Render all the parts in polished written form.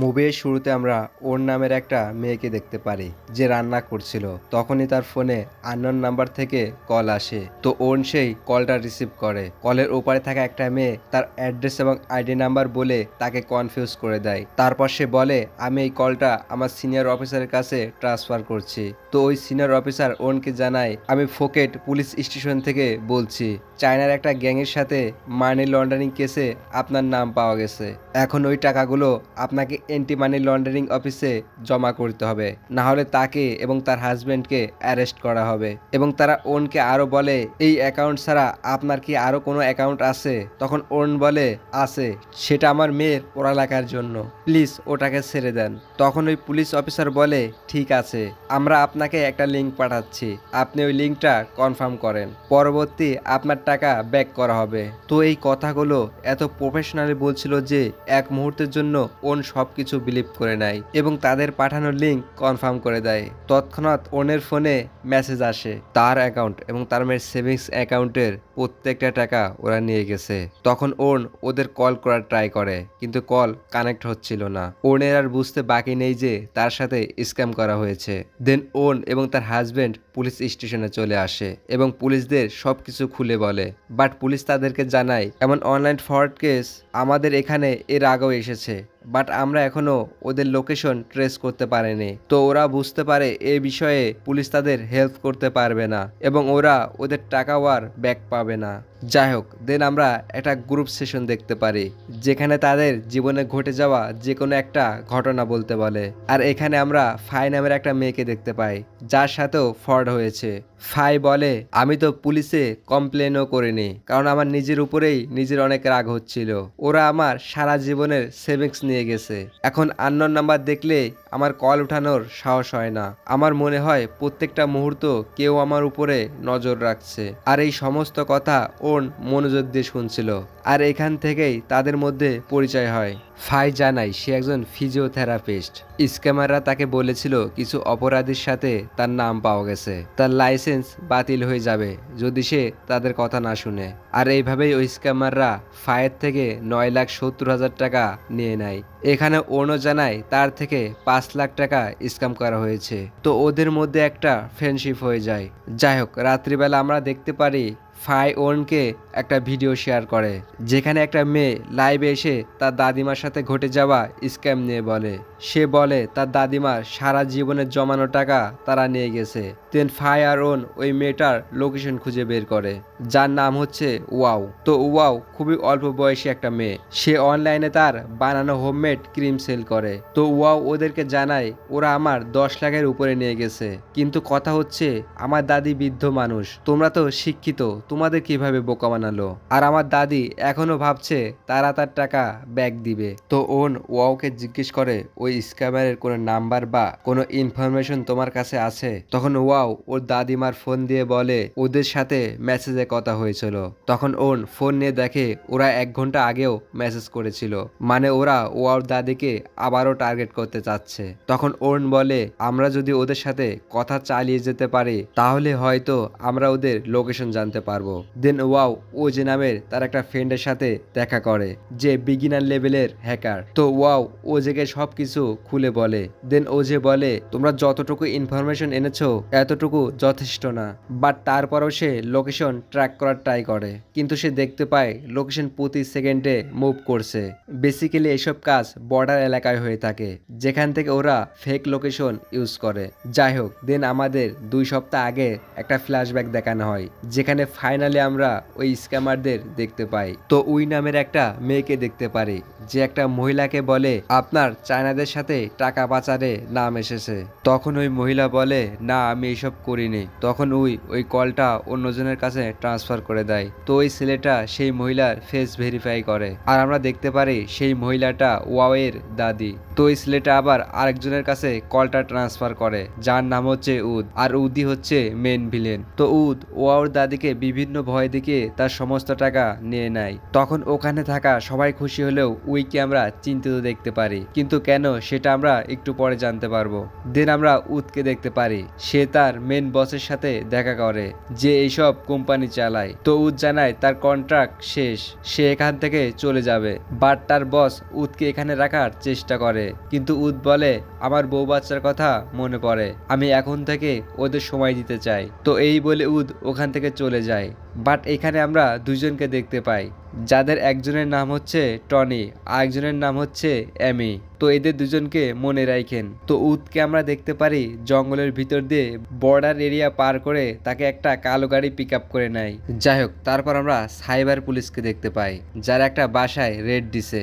মুভির শুরুতে আমরা ওর নামের একটা মেয়েকে দেখতে পারি যে রান্না করছিল। তখনই তার ফোনে আননোন নাম্বার থেকে কল আসে। তো ওন সেই কলটা রিসিভ করে। কলের ওপারে থাকা একটা মেয়ে তার অ্যাড্রেস এবং আইডি নাম্বার বলে তাকে কনফিউজ করে দেয়। তারপর সে বলে, আমি এই কলটা আমার সিনিয়র অফিসারের কাছে ট্রান্সফার করছি। তো ওই সিনিয়র অফিসার ওনকে জানায়, আমি ফোকেট পুলিশ স্টেশন থেকে বলছি, চায়নার একটা গ্যাংয়ের সাথে মানি লন্ডারিং কেসে আপনার নাম পাওয়া গেছে। এখন ওই টাকাগুলো আপনাকে অ্যান্টি মানি লন্ডারিং অফিসে জমা করতে হবে, না হলে তাকে এবং তার হাজবেন্ডকে অ্যারেস্ট করা হবে। এবং তারা ওনকে আরো বলে, এই অ্যাকাউন্ট ছাড়া আপনার কি আরো কোনো অ্যাকাউন্ট আছে? তখন ওন বলে, আছে, সেটা আমার মেয়ের পড়ালেখার জন্য, প্লিজ ওটাকে ছেড়ে দেন। তখন ওই পুলিশ অফিসার বলে, ঠিক আছে, আমরা আপনাকে একটা লিঙ্ক পাঠাচ্ছি, আপনি ওই লিঙ্কটা কনফার্ম করেন, পরবর্তী আপনার টাকা ব্যাক করা হবে। তো এই কথাগুলো এত প্রফেশনালি বলছিল যে এক মুহূর্তের জন্য ওন সবকিছু বিলিভ করে নেয় এবং তাদের পাঠানোর লিঙ্ক কনফার্ম করে দেয়। তৎক্ষণাৎ ওনের ফোনে মেসেজ আসে, তার অ্যাকাউন্ট এবং তার মেয়ের সেভিংস অ্যাকাউন্টের প্রত্যেকটা টাকা ওরা নিয়ে গেছে। তখন ওন ওদের কল করার ট্রাই করে, কিন্তু কল কানেক্ট হচ্ছিল না। ওনের আর বুঝতে বাকি নেই যে তার সাথে স্ক্যাম করা হয়েছে। দেন ওন এবং তার হাজবেন্ড পুলিশ স্টেশনে চলে আসে এবং পুলিশদের সবকিছু খুলে বলে। বাট পুলিশ তাদেরকে জানায়, এমন অনলাইন ফ্রড কেস আমাদের এখানে এর আগেও এসেছে, বাট আমরা এখনো ওদের লোকেশন ট্রেস করতে পারিনি। তো ওরা বুঝতে পারে এই বিষয়ে পুলিশ তাদের হেল্প করতে পারবে না এবং ওরা ওদের টাকাও আর ব্যাক পাবে না। যাই হোক, দেন আমরা একটা গ্রুপ সেশন দেখতে পারি যেখানে তাদের জীবনে ঘটে যাওয়া যে কোনো একটা ঘটনা বলতে বলে। আর এখানে আমরা ফাই নামের একটা মেয়েকে দেখতে পাই যার সাথেও ফ্রড হয়েছে। ফাই বলে, আমি তো পুলিশে কমপ্লেনও করিনি, কারণ আমার নিজের উপরেই নিজের অনেক রাগ হচ্ছিল। ওরা আমার সারা জীবনের সেভিংস নিয়ে গেছে। এখন আননোন নাম্বার দেখলে আমার কল উঠানোর সাহস হয় না। আমার মনে হয় প্রত্যেকটা মুহূর্ত কেউ আমার উপরে নজর রাখছে। আর এই সমস্ত কথা ওন মনোযোগ দিয়ে শুনছিল। আর এখান থেকেই তাদের মধ্যে পরিচয় হয়। ফাই জানায় সে একজন ফিজিওথেরাপিস্ট। স্ক্যামাররা তাকে বলেছিল কিছু অপরাধীর সাথে তার নাম পাওয়া গেছে, তার লাইসেন্স বাতিল হয়ে যাবে যদি সে তাদের কথা না শুনে। আর এইভাবেই ওই স্ক্যামাররা ফায়ের থেকে 9,70,000 টাকা নিয়ে নেয়। এখানে ওনো জানায় তার থেকে 5 লাখ টাকা স্ক্যাম করা হয়েছে। তো ওদের মধ্যে একটা ফ্রেন্ডশিপ হয়ে যায়। যাই হোক, রাত্রিবেলা আমরা দেখতে পারি ফাই ওনকে একটা ভিডিও শেয়ার করে যেখানে একটা মেয়ে লাইভে এসে তার দাদিমার সাথে ঘটে যাওয়া স্ক্যাম নিয়ে বলে। সে বলে তার দাদিমার সারা জীবনের জমানো টাকা তারা নিয়ে গেছে। দেন ফাই আর ওন ওই মেয়েটার লোকেশন খুঁজে বের করে, যার নাম হচ্ছে ওয়াও। তো ওয়াও খুবই অল্প বয়সী একটা মেয়ে। সে অনলাইনে তার বানানো হোমমেড ক্রিম সেল করে। তো ওয়াও ওদেরকে জানায়, ওরা আমার 10 লাখের উপরে নিয়ে গেছে, কিন্তু কথা হচ্ছে আমার দাদি বৃদ্ধ মানুষ, তোমরা তো শিক্ষিত, তোমাদের কিভাবে বোকা বানালো? আর আমার দাদি এখনো ভাবছে তারা তার টাকা ব্যাক দিবে। তো ওন ওয়াওকে জিজ্ঞেস করে, ওই স্ক্যামারের কোনো নাম্বার বা কোনো ইনফরমেশন তোমার কাছে আছে? তখন ওয়াও ওর দাদিমার ফোন দিয়ে বলে ওদের সাথে মেসেজে কথা হয়েছিল। তখন ওন ফোন নিয়ে দেখে ওরা 1 ঘন্টা আগেও মেসেজ করেছিল, মানে ওরা ওর দাদিকে আবারও টার্গেট করতে চাচ্ছে। তখন ওন বলে, আমরা যদি ওদের সাথে কথা চালিয়ে যেতে পারি তাহলে হয়তো আমরা ওদের লোকেশন জানতে পারবো। দেন ওয়াও ও যে নামের তার একটা ফ্রেন্ডের সাথে দেখা করে যে বিগিনার লেভেলের হ্যাকার। তো ওয়াও ও জেকে সবকিছু খুলে বলে। দেন ও যে বলে, তোমরা যতটুকু ইনফরমেশন এনেছো এতটুকু যথেষ্ট না। বাট তারপরও সে লোকেশন ট্র্যাক করার ট্রাই করে, কিন্তু সে দেখতে পায় লোকেশন প্রতি সেকেন্ডে মুভ করছে। বেসিক্যালি এইসব কাজ বর্ডার এলাকায় হয়ে থাকে, যেখান থেকে ওরা ফেক লোকেশন ইউজ করে। যাই হোক, দেন আমাদের 2 সপ্তাহ আগে একটা ফ্ল্যাশব্যাক দেখানো হয় যেখানে ফাইনালি আমরা ওই স্ক্যামারদের দেখতে পাই। তো উই নামের একটা মেয়েকে দেখতে পারি যে একটা মহিলাকে বলে, আপনার চায়নাদের সাথে টাকা পাচারে নাম এসেছে। তখন ওই মহিলা বলে, না আমি এসব করিনি। তখন ওই কলটা অন্যজনের কাছে ট্রান্সফার করে দেয়। তো ওই ছেলেটা সেই মহিলার ফেস ভেরিফাই করে আর আমরা দেখতে পারি সেই মহিলাটা ওয়াওয়ের দাদি। তো ওই ছেলেটা আবার আরেকজনের কাছে কলটা ট্রান্সফার করে যার নাম হচ্ছে উদ, আর উদি হচ্ছে মেন ভিলেন। তো উদ ওয়াওর দাদিকে বিভিন্ন ভয় দেখিয়ে তার সমস্ত টাকা নিয়ে নেয়। তখন ওখানে থাকা সবাই খুশি হলেও উইকে আমরা চিন্তিত দেখতে পারি, কিন্তু কেন সেটা আমরা একটু পরে জানতে পারবো। দেন আমরা উদকে দেখতে পারি, সে তার মেন বসের সাথে দেখা করে যে এইসব কোম্পানি চালায়। তো উদ জানায় তার কন্ট্রাক্ট শেষ, সে এখান থেকে চলে যাবে। বাট তার বস উদকে এখানে রাখার চেষ্টা করে, কিন্তু উদ বলে আমার বউ বাচ্চার কথা মনে পড়ে, আমি এখন থেকে ওদের সময় দিতে চাই। তো এই বলে উদ ওখান থেকে চলে যায়। বাট এখানে আমরা দুজনকে দেখতে পাই, যাদের একজনের নাম হচ্ছে টনি, আরেকজনের নাম হচ্ছে অ্যামি। তো এদের দুজনকে মনে রাখেন। তো উদকে আমরা দেখতে পারি জঙ্গলের ভিতর দিয়ে বর্ডার এরিয়া পার করে তাকে একটা কালো গাড়ি পিক আপ করে নেয়। যাই হোক, তারপর আমরা সাইবার পুলিশকে দেখতে পাই, যারা একটা বাসায় রেড দিছে।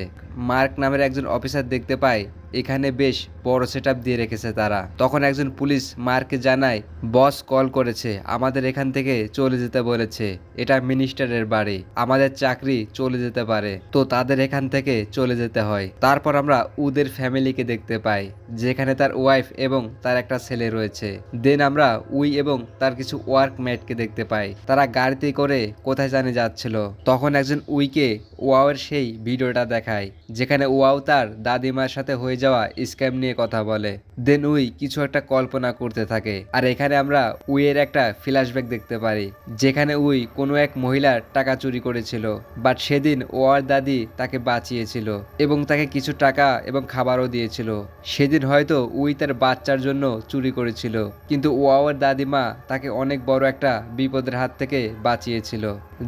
মার্ক নামের একজন অফিসার দেখতে পাই এখানে বেশ বড় সেটআপ দিয়ে রেখেছে তারা। তখন একজন পুলিশ মার্ককে জানায় বস কল করেছে, আমাদের এখান থেকে চলে যেতে বলেছে, এটা মিনিস্টারের বাড়ি, আমাদের চাকরি চলে যেতে পারে, তো তাদের এখান থেকে চলে যেতে হয়। তারপর আমরা উদের ফ্যামিলিকে দেখতে পাই, যেখানে তার ওয়াইফ এবং তার একটা ছেলে রয়েছে। দেন আমরা উই এবং তার কিছু ওয়ার্কমেটকে দেখতে পাই, তারা গাড়িতে করে কোথায় জানি যাচ্ছিল। তখন একজন উইকে ওয়াওয়ের সেই ভিডিওটা দেখায়, যেখানে ওয়াও তার দাদিমার সাথে হয়ে যাওয়া স্ক্যাম নিয়ে কথা বলে। দেন উই কিছু একটা কল্পনা করতে থাকে। আর এখানে আমরা উইয়ের একটা ফ্ল্যাশব্যাক দেখতে পারি, যেখানে উই কোনো এক মহিলার টাকা চুরি করেছিল, বাট সেদিন ওয়ার দাদি তাকে বাঁচিয়েছিল এবং তাকে কিছু টাকা এবং খাবারও দিয়েছিল। সেদিন হয়তো উই তার বাচ্চার জন্য চুরি করেছিল, কিন্তু ওয়াওয়ের দাদিমা তাকে অনেক বড় একটা বিপদের হাত থেকে বাঁচিয়েছিল।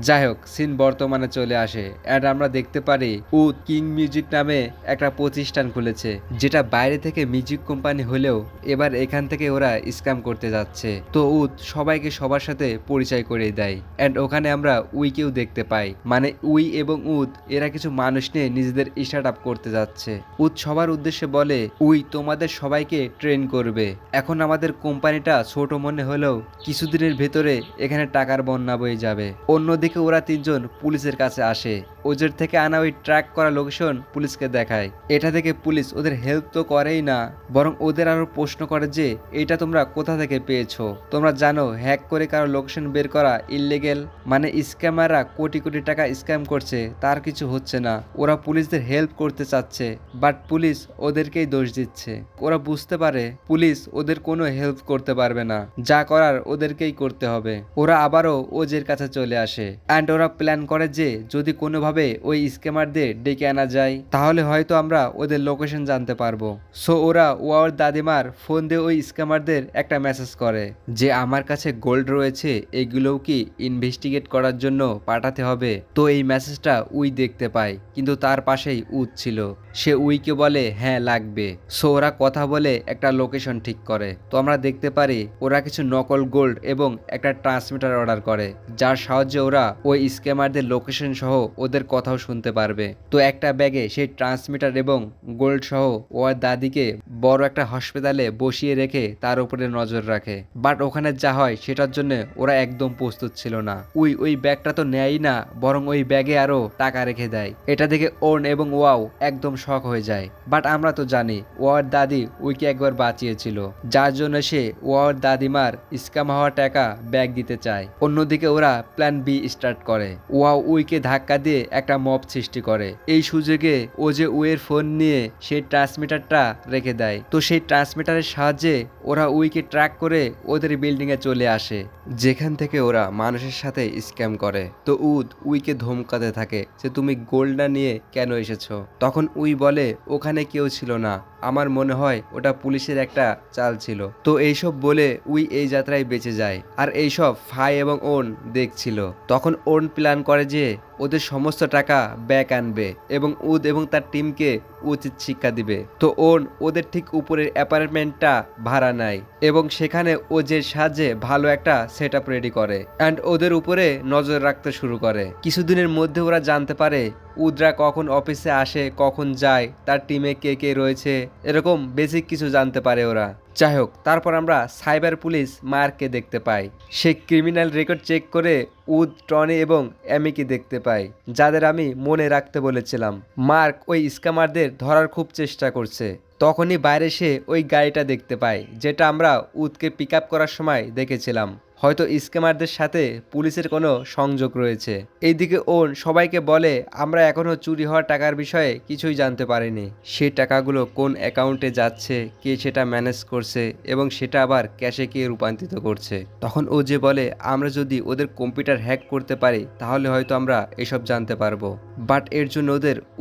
যাই হোক, সিন বর্তমানে চলে আসে অ্যান্ড আমরা দেখতে পারি উদ কিং মিউজিক নামে একটা প্রতিষ্ঠান খুলেছে, যেটা বাইরে থেকে মিউজিক কোম্পানি হলেও এবার এখান থেকে ওরা স্ক্যাম করতে যাচ্ছে। তো উদ সবাইকে সবার সাথে পরিচয় করে দেয় অ্যান্ড ওখানে আমরা উইকেও দেখতে পাই, মানে উই এবং উদ এরা কিছু মানুষ নিয়ে নিজেদের স্টার্ট আপ করতে যাচ্ছে। উদ সবার উদ্দেশ্যে বলে উই তোমাদের সবাইকে ট্রেন করবে, এখন আমাদের কোম্পানিটা ছোট মনে হলেও কিছুদিনের ভেতরে এখানে টাকার বন্যা বয়ে যাবে। অন্যদিকে ওরা তিনজন পুলিশের কাছে আসে, ওদের থেকে আনা ওই ট্র্যাক করা লোকেশন পুলিশকে দেখায়। এটা থেকে পুলিশ ওদের হেল্প তো করেই না, বরং ওদের আরো প্রশ্ন করে যে এটা তোমরা কোথা থেকে পেয়েছো, তোমরা জানো হ্যাক করে কারো লোকেশন বের করা ইললিগেল, মানে স্ক্যামাররা কোটি কোটি টাকা স্ক্যাম করছে, তার কিছু হচ্ছে না, ওরা পুলিশদের হেল্প করতে চাচ্ছে, বাট পুলিশ ওদেরকেই দোষ দিচ্ছে। ওরা বুঝতে পারে পুলিশ ওদের কোনো হেল্প করতে পারবে না, যা করার ওদেরকেই করতে হবে। ওরা আবারও ওজের কাছে চলে আসে অ্যান্ড ওরা প্ল্যান করে যে যদি কোনোভাবে ওই স্ক্যামারদের ডেকে আনা যায় তাহলে হয়তো আমরা ওদের লোকেশন জানতে পারবো। সো ওরা ওয়ার দাদিমার ফোন দিয়ে ওই স্ক্যামারদের একটা মেসেজ করে যে আমার কাছে গোল্ড রয়েছে, এগুলোও কি ইনভেস্টিগেট করার জন্য পাঠাতে হবে। তো এই মেসেজটা উই দেখতে পায়, কিন্তু তার পাশেই উদ ছিল, সে উইকে বলে হ্যাঁ লাগবে। সো ওরা কথা বলে একটা লোকেশন ঠিক করে। তো আমরা দেখতে পারি ওরা কিছু নকল গোল্ড এবং একটা ট্রান্সমিটার অর্ডার করে, যার সাহায্যে ওরা ওই স্ক্যামারদের লোকেশন সহ ওদের কথাও শুনতে পারবে। তো একটা ব্যাগে সেই ট্রান্সমিটার এবং গোল্ড সহ ওর দাদিকে বড় একটা হাসপাতালে বসিয়ে রেখে তার উপরে নজর রাখে। বাট ওখানে যা হয় সেটার জন্য ওরা একদম প্রস্তুত ছিল না। ওই ব্যাগটা তো নেয়ই না, বরং ওই ব্যাগে আরো টাকা রেখে দেয়। এটা দেখে ওর্ন এবং ওয়াও একদম শক হয়ে যায়। বাট আমরা তো জানি ওয়ার দাদি উইকে একবার বাঁচিয়েছিল, যার জন্য সে ওয়ার দাদিমার স্ক্যাম হওয়া টাকা ব্যাগ দিতে চায়। অন্যদিকে ওরা প্ল্যান বি স্টার্ট করে, ওয়াও উইকে ধাক্কা দিয়ে একটা মব সৃষ্টি করে। এই সুযোগে ও যে উইয়ের ফোন নিয়ে সেই ট্রান্সমিটারটা রেখে দেয়। তো সেই ট্রান্সমিটারের সাহায্যে ওরা উইকে ট্র্যাক করে ওদের বিল্ডিং এ চলে আসে, যেখান থেকে ওরা মানুষের সাথে স্ক্যাম করে। তো উদ উইকে ধমকাতে থাকে যে তুমি গোল্ডটা নিয়ে কেন এসেছো। তখন উই বলে ওখানে কেউ ছিল না, আমার মনে হয় ওটা পুলিশের একটা চাল ছিল। তো এইসব বলে উই এই যাত্রায় বেঁচে যায়। আর এইসব ফাই এবং ওন দেখছিল। তখন ওন প্ল্যান করে যে ওদের সমস্ত টাকা ব্যাক আনবে এবং উদ এবং তার টিমকে উচিত শিক্ষা দিবে। তো ওন ওদের ঠিক উপরের অ্যাপার্টমেন্টটা ভাড়া নেয় এবং সেখানে ওজের সাহায্যে ভালো একটা সেট আপ রেডি করে অ্যান্ড ওদের উপরে নজর রাখতে শুরু করে। কিছুদিনের মধ্যে ওরা জানতে পারে উদরা কখন অফিসে আসে, কখন যায়, তার টিমে কে কে রয়েছে, এরকম বেসিক কিছু জানতে পারে ওরা। যাই হোক, তারপর আমরা সাইবার পুলিশ মার্ককে দেখতে পাই। সে ক্রিমিনাল রেকর্ড চেক করে উদ, টনি এবং অ্যামিকে দেখতে পাই, যাদের আমি মনে রাখতে বলেছিলাম। মার্ক ওই স্ক্যামারদের ধরার খুব চেষ্টা করছে। তখনই বাইরে সে ওই গাড়িটা দেখতে পাই, যেটা আমরা উদকে পিক আপ করার সময় দেখেছিলাম। হয়তো স্ক্যামারদের সাথে পুলিশের কোনো সংযোগ রয়েছে। এইদিকে ওন সবাইকে বলে আমরা এখনো চুরি হওয়া টাকার বিষয়ে কিছুই জানতে পারিনি। সেই টাকাগুলো কোন অ্যাকাউন্টে যাচ্ছে, কে সেটা ম্যানেজ করছে এবং সেটা আবার ক্যাশে কে রূপান্তরিত করছে। তখন ও যে বলে আমরা যদি ওদের কম্পিউটার হ্যাক করতে পারি তাহলে হয়তো আমরা এসব জানতে পারবো, বাট এর জন্য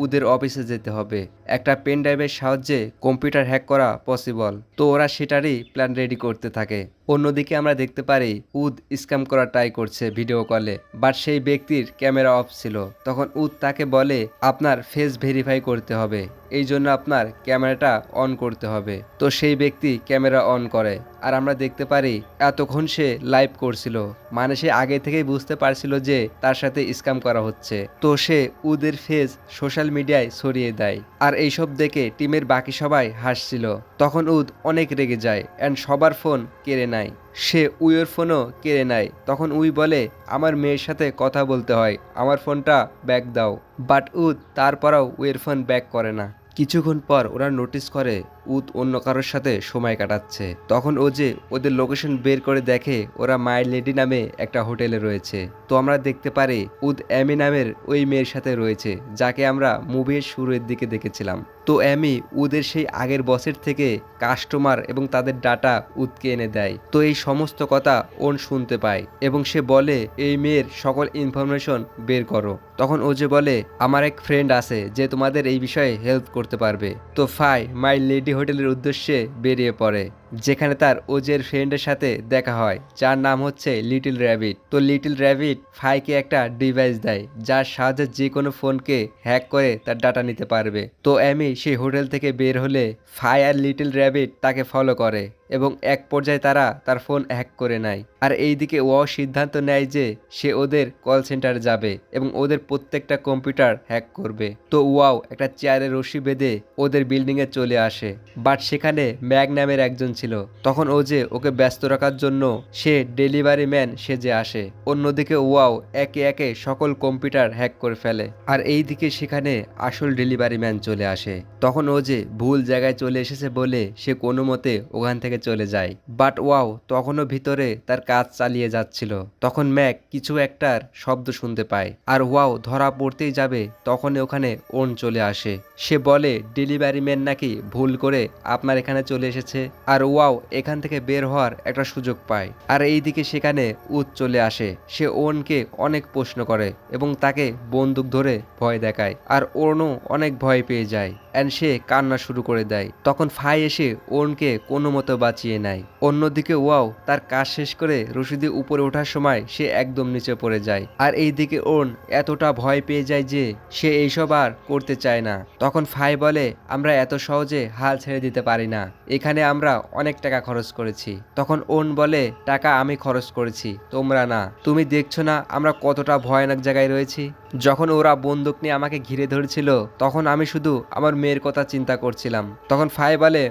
ওদের অফিসে যেতে হবে। একটা পেন ড্রাইভের সাহায্যে কম্পিউটার হ্যাক করা পসিবল। তো ওরা সেটারই প্ল্যান রেডি করতে থাকে। অন্যদিকে আমরা দেখতে পারি উদ স্ক্যাম করা ট্রাই করছে ভিডিও কলে, বাট সেই ব্যক্তির ক্যামেরা অফ ছিল। তখন উদ তাকে বলে আপনার ফেস ভেরিফাই করতে হবে, এই জন্য আপনার ক্যামেরাটা অন করতে হবে। তো সেই ব্যক্তি ক্যামেরা অন করে আর আমরা দেখতে পারি এতক্ষণ সে লাইভ করছিল, মানে সে আগে থেকেই বুঝতে পারছিল যে তার সাথে স্ক্যাম করা হচ্ছে। তো সে উদের ফেস সোশ্যাল মিডিয়ায় ছড়িয়ে দেয় আর এইসব দেখে টিমের বাকি সবাই হাসছিল। তখন উদ অনেক রেগে যায় অ্যান্ড সবার ফোন কেড়ে নেয়। সে উইয়ের ফোনও কেড়ে নেয়। তখন উই বলে আমার মেয়ের সাথে কথা বলতে হয়, আমার ফোনটা ব্যাক দাও। বাট উদ তারপরেও উইয়ের ফোন ব্যাক করে না। কিছুক্ষণ পর ওরা নোটিস করে উদ অন্য কারোর সাথে সময় কাটাচ্ছে। তখন ও যে ওদের লোকেশন বের করে দেখে ওরা মাই লেডি নামে একটা হোটেলে রয়েছে। তো আমরা দেখতে পারি উদ অ্যামি নামের ওই মেয়ের সাথে রয়েছে যাকে আমরা মুভির শুরুর দিকে দেখেছিলাম। তো অ্যামি উদের সেই আগের বসের থেকে কাস্টমার এবং তাদের ডাটা উদকে এনে দেয়। তো এই সমস্ত কথা ওন শুনতে পায় এবং সে বলে এই মেয়ের সকল ইনফরমেশন বের করো। তখন ও যে বলে আমার এক ফ্রেন্ড আছে যে তোমাদের এই বিষয়ে হেল্প করতে পারবে। তো ফাই মাই লেডি হোটেলের উদ্দেশ্যে বেরিয়ে পড়ে, যেখানে তার ওজের ফ্রেন্ডের সাথে দেখা হয় যার নাম হচ্ছে লিটল র্যাবিট। তো লিটল র্যাবিট ফাইকে একটা ডিভাইস দেয় যার সাহায্যে যে কোনো ফোনকে হ্যাক করে তার ডাটা নিতে পারবে। তো অ্যামি সেই হোটেল থেকে বের হলে ফাই আর লিটল র্যাবিট তাকে ফলো করে এবং এক পর্যায়ে তারা তার ফোন হ্যাক করে নেয়। আর এইদিকে ও সিদ্ধান্ত নেয় যে সে ওদের কল সেন্টারে যাবে এবং ওদের প্রত্যেকটা কম্পিউটার হ্যাক করবে। তো ওয়াও একটা চেয়ারে রশি বেঁধে ওদের বিল্ডিংয়ে চলে আসে, বাট সেখানে ম্যাগ নামের একজন ছিল। তখন ও যে ওকে ব্যস্ত রাখার জন্য সে ডেলিভারি ম্যান সেজে আসে। অন্যদিকে ওয়াও একে একে সকল কম্পিউটার হ্যাক করে ফেলে আর এইদিকে সেখানে আসল ডেলিভারি ম্যান চলে আসে। তখন ও যে ভুল জায়গায় চলে এসেছে বলে সে কোনো মতে ওখান থেকে চলে যায়, বাট ওয়াও তখনও ভিতরে তার কাজ চালিয়ে যাচ্ছিল। তখন ম্যাক কিছু একটার শব্দ শুনতে পায় আর ওয়াও ধরা পড়তেই যাবে তখনই ওখানে ওন চলে আসে। সে বলে ডেলিভারি ম্যান নাকি ভুল করে আপনার এখানে চলে এসেছে আর ওয়াও এখান থেকে বের হওয়ার একটা সুযোগ পায়। আর এইদিকে সেখানে উদ চলে আসে। সে ওনকে অনেক প্রশ্ন করে এবং তাকে বন্দুক ধরে ভয় দেখায় আর ওনও অনেক ভয় পেয়ে যায় অ্যান্ড সে কান্না শুরু করে দেয়। তখন ফাই এসে ওনকে কোনো মতো বাঁচিয়ে নেয়। অন্যদিকে ওয়াও তার কাজ শেষ করে রশিদে উপরে ওঠার সময় সে একদম নিচে পড়ে যায় আর এইদিকে ওন এতটা ভয় পেয়ে যায় যে সে এইসব আর করতে চায় না। তখন ফাই বলে আমরা এত সহজে হাল ছেড়ে দিতে পারি না, এখানে আমরা অনেক টাকা খরচ করেছি। তখন ওন বলে টাকা আমি খরচ করেছি, তোমরা না। তুমি দেখছো না আমরা কতটা ভয়ানক জায়গায় রয়েছি। যখন ওরা বন্দুক নিয়ে আমাকে ঘিরে ধরেছিল তখন আমি শুধু আমার মেয়ের কথা চিন্তা করছিলাম। তখন ফাই বলে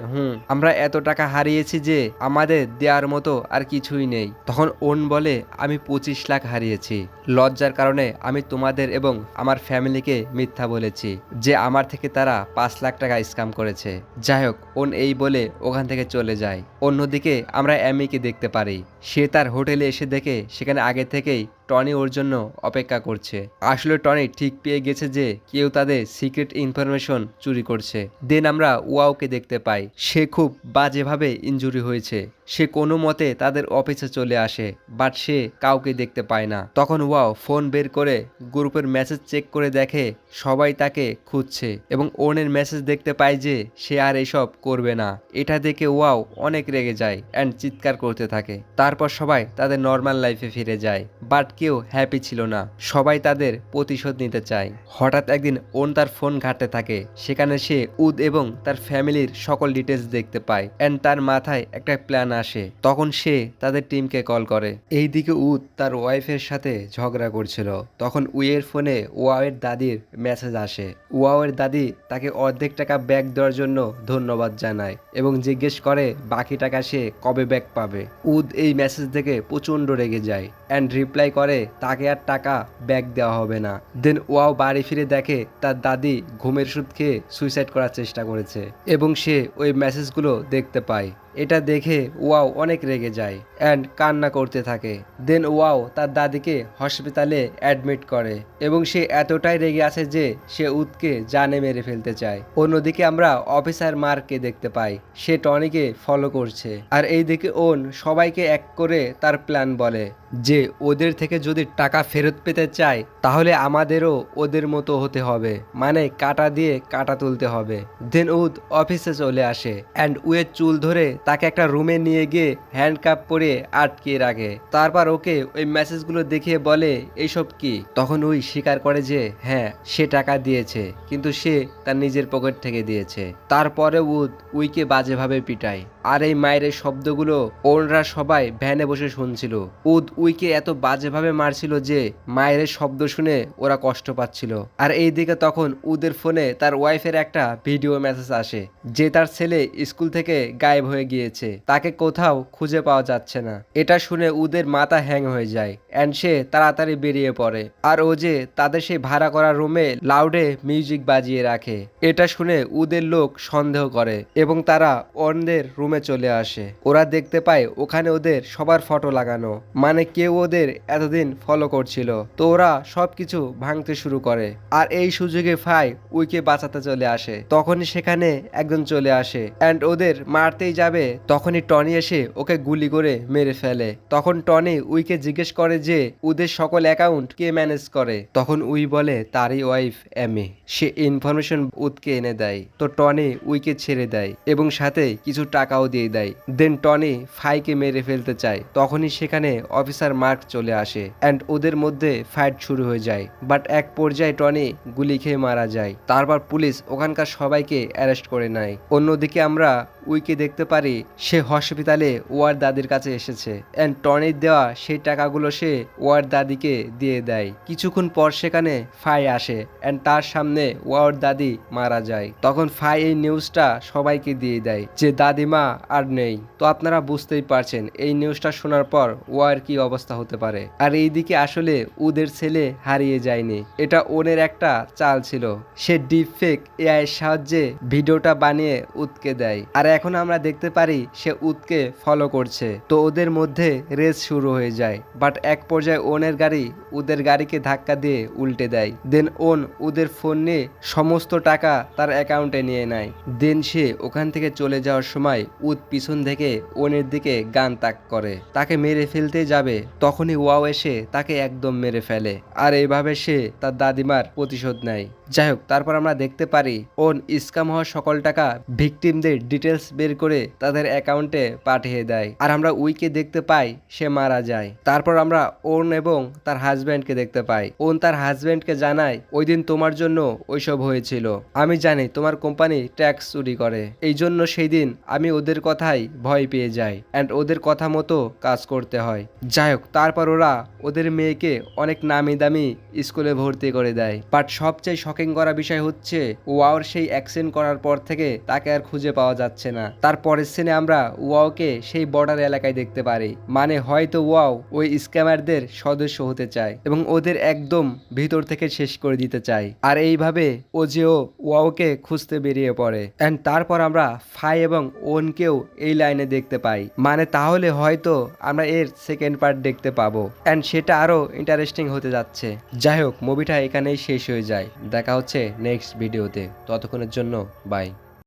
আমরা এত টাকা হারিয়েছি যে আমাদের দেওয়ার মতো আর কিছুই নেই। তখন ওন বলে আমি 25 লাখ হারিয়েছি। লজ্জার কারণে আমি তোমাদের এবং আমার ফ্যামিলিকে মিথ্যা বলেছি যে আমার থেকে তারা 5 লাখ টাকা স্ক্যাম করেছে। যাই হোক ওন এই বলে ওখান থেকে চলে যায়। অন্যদিকে আমরা অ্যামিকে দেখতে পারি, সে তার হোটেলে এসে দেখে সেখানে আগে থেকেই টনি ওর জন্য অপেক্ষা করছে। আসলে টনি ঠিক পেয়ে গেছে যে কেউ তাদের সিক্রেট ইনফরমেশন চুরি করছে। দেন আমরা ওয়াওকে দেখতে পাই, সে খুব বাজেভাবে ইনজুরি হয়েছে। সে কোনো মতে তাদের অফিসে চলে আসে, বাট সে কাউকে দেখতে পায় না। তখন ওয়াও ফোন বের করে গ্রুপের মেসেজ চেক করে দেখে সবাই তাকে খুঁজছে এবং ওনের মেসেজ দেখতে পায় যে সে আর এসব করবে না। এটা দেখে ওয়াও অনেক রেগে যায় অ্যান্ড চিৎকার করতে থাকে। তারপর সবাই তাদের নর্মাল লাইফে ফিরে যায়, বাট কেউ হ্যাপি ছিল না, সবাই তাদের প্রতিশোধ নিতে চায়। হঠাৎ একদিন ওন তার ফোন ঘাঁটতে থাকে, সেখানে সে উদ এবং তার ফ্যামিলির সকল ডিটেলস দেখতে পায় অ্যান্ড তার মাথায় একটা প্ল্যান আসে। তখন সে তাদের টিমকে কল করে। এইদিকে উদ তার ওয়াইফের সাথে ঝগড়া করছিল। তখন উইয়ের ফোনে ওয়াওয়ের দাদির মেসেজ আসে। ওয়াওয়ের দাদি তাকে অর্ধেক টাকা ব্যাক দেওয়ার জন্য ধন্যবাদ জানায় এবং জিজ্ঞেস করে বাকি টাকা সে কবে ব্যাক পাবে। উদ এই মেসেজ দেখে প্রচন্ড রেগে যায় অ্যান্ড রিপ্লাই করে তাকে আর টাকা ব্যাক দেওয়া হবে না। দেন ওয়াও বাড়ি ফিরে দেখে তার দাদি ঘুমের ওষুধ খেয়ে সুইসাইড করার চেষ্টা করেছে এবং সে ওই মেসেজগুলো দেখতে পায়। এটা দেখে ওয়াও অনেক রেগে যায়। অ্যান্ড কান্না করতে থাকে। দেন ওয়াও তার দাদিকে হসপিটালে অ্যাডমিট করে এবং সে এতটাই রেগে আছে যে সে উদকে জানে মেরে ফেলতে চায়। অন্যদিকে আমরা অফিসার মার্ককে দেখতে পাই, সে টনিকে ফলো করছে। আর এইদিকে ওন সবাইকে এক করে তার প্ল্যান বলে যে ওদের থেকে যদি টাকা ফেরত পেতে চায় তাহলে আমাদেরও ওদের মতো হতে হবে, মানে কাটা দিয়ে কাটা তুলতে হবে। দেন উদ অফিসে চলে আসে অ্যান্ড উয়ের চুল ধরে তাকে একটা রুমে নিয়ে গিয়ে হ্যান্ডকাপ পরে আটকিয়ে রাখে। তারপর ওকে ওই মেসেজগুলো দেখিয়ে বলে এইসব কি। তখন উই স্বীকার করে যে হ্যাঁ সে টাকা দিয়েছে, কিন্তু সে তার নিজের পকেট থেকে দিয়েছে। তারপরে উদ উইকে বাজেভাবে পিটায়। আর এই মায়ের শব্দগুলো ওনরা সবাই ভ্যানে বসে শুনছিল। উদ উইকে এত বাজেভাবে মারছিল যে মায়ের শব্দ শুনে ওরা কষ্ট পাচ্ছিল। আর এইদিকে তখন উদের ফোনে তার ওয়াইফের একটা ভিডিও মেসেজ আসে যে তার ছেলে স্কুল থেকে গায়েব হয়ে গিয়েছে, তাকে কোথাও খুঁজে পাওয়া যাচ্ছে না। এটা শুনে উদের মাথা হ্যাং হয়ে যায় অ্যান্ড সে তাড়াতাড়ি বেরিয়ে পড়ে। আর ও যে তাদের সেই ভাড়া করা রুমে লাউডে মিউজিক বাজিয়ে রাখে, এটা শুনে উদের লোক সন্দেহ করে এবং তারা অন্যদের রুমে চলে আসে। ওরা দেখতে পায় ওখানে ওদের সবার ফটো লাগানো, মানে কেউ ওদের এতদিন ফলো করছিল। তো ওরা সবকিছু ভাঙতে শুরু করে। আর এই সুযোগে ফাই উইকে বাঁচাতে চলে আসে। তখনই সেখানে একজন চলে আসে অ্যান্ড ওদের মারতেই যাবে, তখনই টনি এসে ওকে গুলি করে মেরে ফেলে। তখন টনি উইকে জিজ্ঞেস করে যে ওদের সকল অ্যাকাউন্ট কে ম্যানেজ করে। তখন উই বলে তারই ওয়াইফ এমি। সে ইনফরমেশন উদকে এনে দেয়। তো টনি উইকে ছেড়ে দেয় এবং সাথে কিছু টাকাও দিয়ে দেয়। দেন টনি ফাইকে মেরে ফেলতে চায়। তখনই সেখানে অফিসার মার্ক চলে আসে অ্যান্ড ওদের মধ্যে ফাইট শুরু হয়ে যায়। বাট এক পর্যায়ে টনি গুলি খেয়ে মারা যায়। তারপর পুলিশ ওখানকার সবাইকে অ্যারেস্ট করে নেয়। অন্যদিকে আমরা উইকে দেখতে পারি সে হসপিটালে ওয়ার দাদির কাছে এসেছে অ্যান্ড টনির দেওয়া সেই টাকাগুলো সে ওয়ার দাদিকে দিয়ে দেয়। কিছুক্ষণ পর সেখানে ফাই আসে অ্যান্ড তার সামনে ওয়ার দাদি মারা যায়। তখন ফাই এই নিউজটা সবাইকে দিয়ে দেয় যে দাদিমা আর নেই। তো আপনারা বুঝতেই পারছেন এই নিউজটা শোনার পর ওয়ার কি অবস্থা হতে পারে। আর এইদিকে আসলে উদের ছেলে হারিয়ে যায়নি, এটা ওনের একটা চাল ছিল। সে ডিপ ফেক এআই এর সাহায্যে ভিডিওটা বানিয়ে উদকে দেয়। আর এখন আমরা দেখতে পারি সে উদকে ফলো করছে। তো ওদের মধ্যে রেস শুরু হয়ে যায়। বাট এক পর্যায়ে ওনের গাড়ি উদের গাড়িকে ধাক্কা দিয়ে উল্টে দেয়। দেন ওন উদের ফোন নিয়ে সমস্ত টাকা তার অ্যাকাউন্টে নিয়ে নেয়। দেন সে ওখান থেকে চলে যাওয়ার সময় উদ পিছন থেকে ওনের দিকে গান তাক করে, তাকে মেরে ফেলতে যাবে। তখনই ওয়াও এসে তাকে একদম মেরে ফেলে। আর এইভাবে সে তার দাদিমার প্রতিশোধ নেয়। যাই হোক, তারপর আমরা দেখতে পারি ওন স্ক্যাম হওয়া সকল টাকা ভিকটিমদের ডিটেলস বের করে তাদের অ্যাকাউন্টে পাঠিয়ে দেয়। আর আমরা উইকে দেখতে পাই সে মারা যায়। তারপর আমরা ওন এবং তার হাজব্যান্ডকে দেখতে পাই। ওন তার হাজব্যান্ডকে জানায় ওই দিন তোমার জন্য ওইসব হয়েছিল। আমি জানি তোমার কোম্পানি ট্যাক্স চুরি করে, এই জন্য সেই দিন আমি ওদের কথাই ভয় পেয়ে যাই অ্যান্ড ওদের কথা মতো কাজ করতে হয়। যাই হোক, তারপর ওরা ওদের মেয়েকে অনেক নামি দামি স্কুলে ভর্তি করে দেয়। বাট সবচেয়ে শকিং করা বিষয় হচ্ছে ওয়াওর সেই অ্যাক্সিডেন্ট করার পর থেকে তাকে আর খুঁজে পাওয়া যাচ্ছে না। তারপরের সিনে আমরা ওয়াওকে সেই বর্ডার এলাকায় দেখতে পারি, মানে হয়তো ওয়াও ওই স্ক্যামারদের সদস্য হতে চায় এবং ওদের একদম ভিতর থেকে শেষ করে দিতে চায়। আর এইভাবে ও যে ওয়াওকে খুঁজতে বেরিয়ে পড়ে অ্যান্ড তারপর আমরা ফাই এবং ওনকেও এই লাইনে দেখতে পাই, মানে তাহলে হয়তো আমরা এর সেকেন্ড পার্ট দেখতে পাবো অ্যান্ড সেটা আরো ইন্টারেস্টিং হতে যাচ্ছে। যাই হোক, মুভিটা এখানেই শেষ হয়ে যায়। দেখা হচ্ছে নেক্সট ভিডিওতে, ততক্ষণের জন্য বাই।